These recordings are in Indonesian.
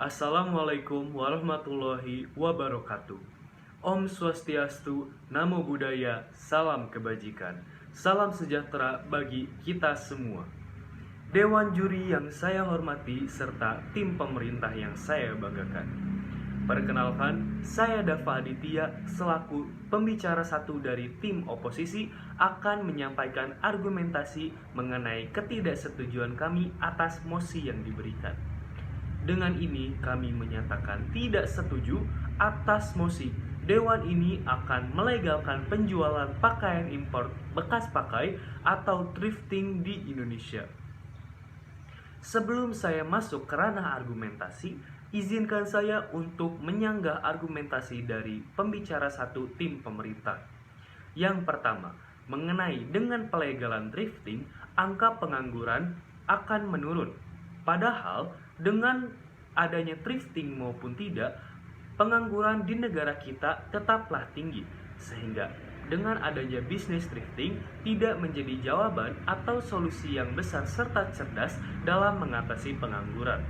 Assalamualaikum warahmatullahi wabarakatuh. Om Swastiastu, Namo Buddhaya, salam kebajikan. Salam sejahtera bagi kita semua. Dewan juri yang saya hormati serta tim pemerintah yang saya banggakan. Perkenalkan, saya Dava Aditya selaku pembicara satu dari tim oposisi akan menyampaikan argumentasi mengenai ketidaksetujuan kami atas mosi yang diberikan. Dengan ini kami menyatakan tidak setuju atas mosi. Dewan ini akan melegalkan penjualan pakaian impor bekas pakai atau thrifting di Indonesia. Sebelum saya masuk ke ranah argumentasi, izinkan saya untuk menyanggah argumentasi dari pembicara satu tim pemerintah. Yang pertama, mengenai dengan pelegalan thrifting, angka pengangguran akan menurun. Padahal dengan adanya thrifting maupun tidak, pengangguran di negara kita tetaplah tinggi. Sehingga dengan adanya bisnis thrifting tidak menjadi jawaban atau solusi yang besar serta cerdas dalam mengatasi pengangguran.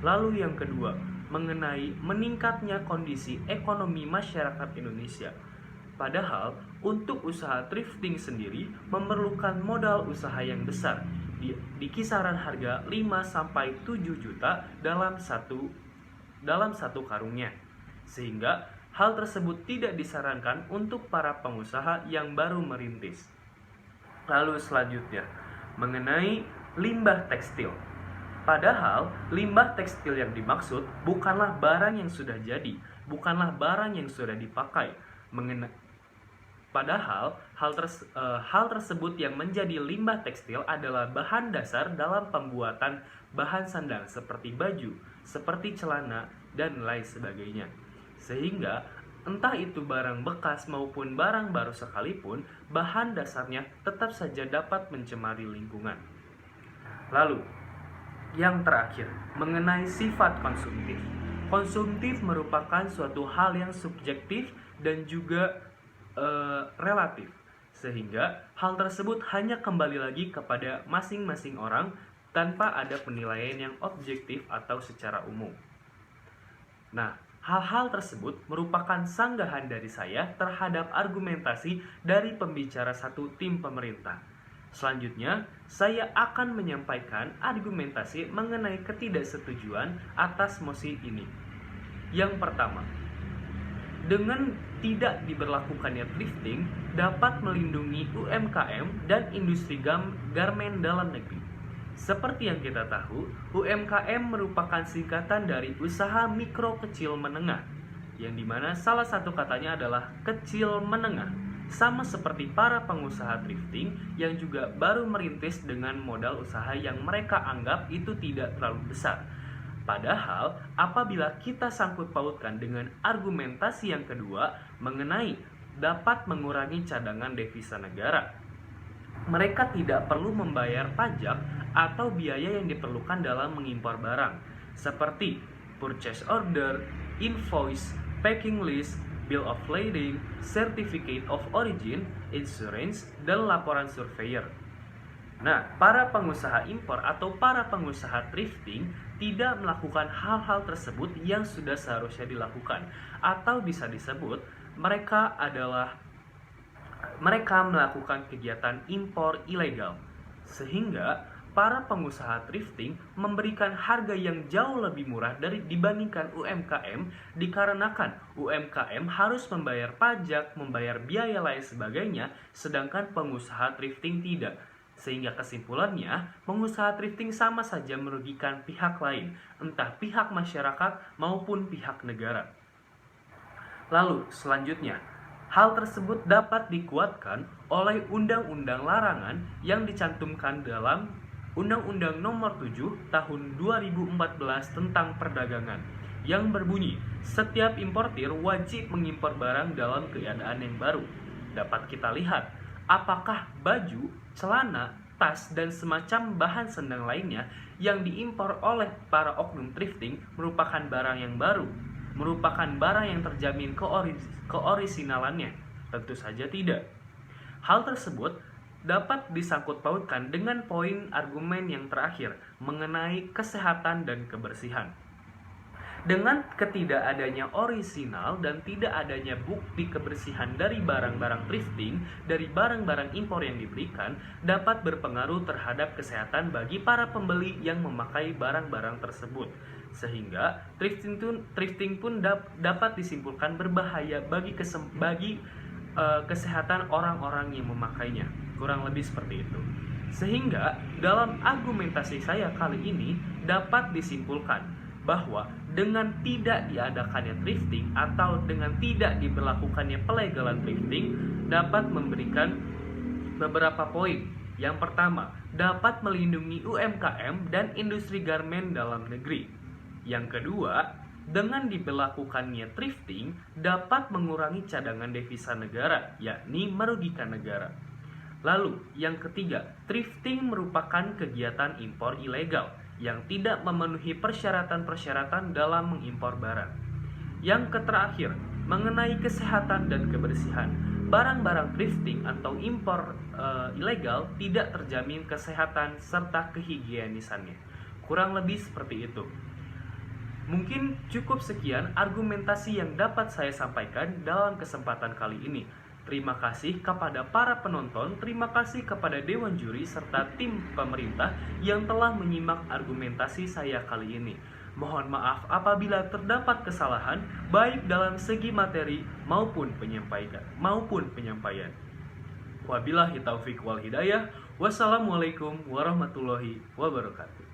Lalu yang kedua, mengenai meningkatnya kondisi ekonomi masyarakat Indonesia. Padahal untuk usaha thrifting sendiri memerlukan modal usaha yang besar di kisaran harga 5-7 juta dalam satu karungnya. Sehingga hal tersebut tidak disarankan untuk para pengusaha yang baru merintis. Lalu selanjutnya, mengenai limbah tekstil. Padahal limbah tekstil yang dimaksud bukanlah barang yang sudah jadi, bukanlah barang yang sudah dipakai. Padahal hal tersebut yang menjadi limbah tekstil adalah bahan dasar dalam pembuatan bahan sandang seperti baju, seperti celana, dan lain sebagainya. Sehingga entah itu barang bekas maupun barang baru sekalipun, bahan dasarnya tetap saja dapat mencemari lingkungan. Lalu, yang terakhir, mengenai sifat konsumtif. Konsumtif merupakan suatu hal yang subjektif dan juga relatif, sehingga hal tersebut hanya kembali lagi kepada masing-masing orang tanpa ada penilaian yang objektif atau secara umum. Nah, hal-hal tersebut merupakan sanggahan dari saya terhadap argumentasi dari pembicara satu tim pemerintah. Selanjutnya, saya akan menyampaikan argumentasi mengenai ketidaksetujuan atas mosi ini. Yang pertama, dengan tidak diberlakukannya thrifting dapat melindungi UMKM dan industri garmen dalam negeri. Seperti yang kita tahu, UMKM merupakan singkatan dari usaha mikro kecil menengah, yang dimana salah satu katanya adalah kecil menengah, sama seperti para pengusaha thrifting yang juga baru merintis dengan modal usaha yang mereka anggap itu tidak terlalu besar. Padahal apabila kita sangkut pautkan dengan argumentasi yang kedua mengenai dapat mengurangi cadangan devisa negara, mereka tidak perlu membayar pajak atau biaya yang diperlukan dalam mengimpor barang seperti purchase order, invoice, packing list, bill of lading, certificate of origin, insurance, dan laporan surveyor. Nah, para pengusaha impor atau para pengusaha thrifting tidak melakukan hal-hal tersebut yang sudah seharusnya dilakukan, atau bisa disebut mereka melakukan kegiatan impor ilegal, sehingga para pengusaha thrifting memberikan harga yang jauh lebih murah dibandingkan UMKM, dikarenakan UMKM harus membayar pajak, membayar biaya lain sebagainya, sedangkan pengusaha thrifting tidak. Sehingga kesimpulannya, pengusaha thrifting sama saja merugikan pihak lain, entah pihak masyarakat maupun pihak negara. Lalu selanjutnya, hal tersebut dapat dikuatkan oleh undang-undang larangan yang dicantumkan dalam Undang-Undang Nomor 7 Tahun 2014 tentang perdagangan, yang berbunyi, setiap importir wajib mengimpor barang dalam keadaan yang baru. Dapat kita lihat, apakah baju, celana, tas, dan semacam bahan sandang lainnya yang diimpor oleh para oknum thrifting merupakan barang yang baru, merupakan barang yang terjamin keorisinalannya? Tentu saja tidak. Hal tersebut dapat disangkut pautkan dengan poin argumen yang terakhir mengenai kesehatan dan kebersihan. Dengan ketidakadanya orisinal dan tidak adanya bukti kebersihan dari barang-barang thrifting, dari barang-barang impor yang diberikan, dapat berpengaruh terhadap kesehatan bagi para pembeli yang memakai barang-barang tersebut. Sehingga thrifting pun dapat disimpulkan berbahaya bagi kesehatan orang-orang yang memakainya. Kurang lebih seperti itu. Sehingga dalam argumentasi saya kali ini dapat disimpulkan bahwa dengan tidak diadakannya thrifting atau dengan tidak diberlakukannya pelegalan thrifting dapat memberikan beberapa poin. Yang pertama, dapat melindungi UMKM dan industri garmen dalam negeri. Yang kedua, dengan diberlakukannya thrifting dapat mengurangi cadangan devisa negara, yakni merugikan negara. Lalu, yang ketiga, thrifting merupakan kegiatan impor ilegal yang tidak memenuhi persyaratan-persyaratan dalam mengimpor barang. Yang terakhir, mengenai kesehatan dan kebersihan, barang-barang thrifting atau impor ilegal tidak terjamin kesehatan serta kehigienisannya. Kurang lebih seperti itu. Mungkin cukup sekian argumentasi yang dapat saya sampaikan dalam kesempatan kali ini. Terima kasih kepada para penonton, terima kasih kepada Dewan Juri serta tim pemerintah yang telah menyimak argumentasi saya kali ini. Mohon maaf apabila terdapat kesalahan baik dalam segi materi maupun penyampaian. Wabillahi taufik wal hidayah. Wassalamualaikum warahmatullahi wabarakatuh.